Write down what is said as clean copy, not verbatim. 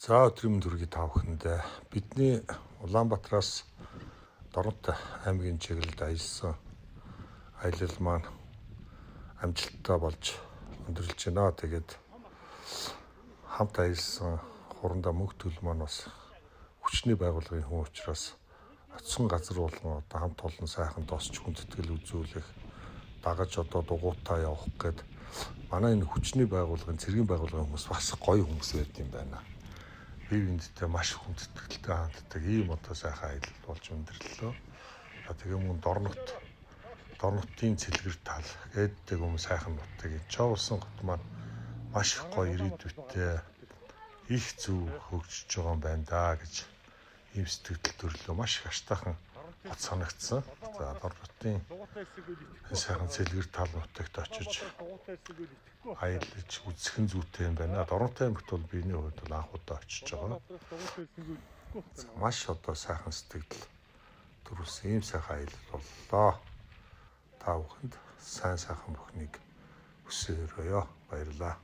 За өдрийн төргийн тавханд бидний Улаанбаатараас Дорнот аймгийн чиглэлд аялсан аялал маань амжилттай болж өндөрлөж байна. Тэгээд хамт аялсан хурандаа мөнх төл маань бас хүчний байгууллагын хүн учраас оцсон газар болгон одоо хамт олон сайхан тосч хүндэтгэл үзүүлэх дагаж одоо дугуйтаа явах гээд манай энэ хүчний байгууллагын цэргийн байгууллагын хүмүүс бас гоё хүмүүс байд юм байна. Бие биендээ маш хүндэтгэлтэй ханддаг ийм одоо сайхан аялал болж өндөрлөлөө. Тэгээ мөн Дорнотын цэлгэр тал гэдэг юм сайхан нутгийг Чоулсан гот маань маш гоё ирээдүйтэй их зөв хөгжиж байгаа юм байна да гэж ийм сэтгэл төрлөө маш их аштайхан бат санагдсан. За Дорнотын сайхан цэлгэр тал нутагт очиж аялаж үзэх нь зүйтэй юм байна. Дорнот аймагт бол биений хувьд бол анх удаа очиж байгаа. Маш одоо сайхан сэтгэл төрүүлсэн ийм сайхан аялал боллоо. Та бүхэнд сайн сайхан бүхнийг хүсээрээ баярлалаа.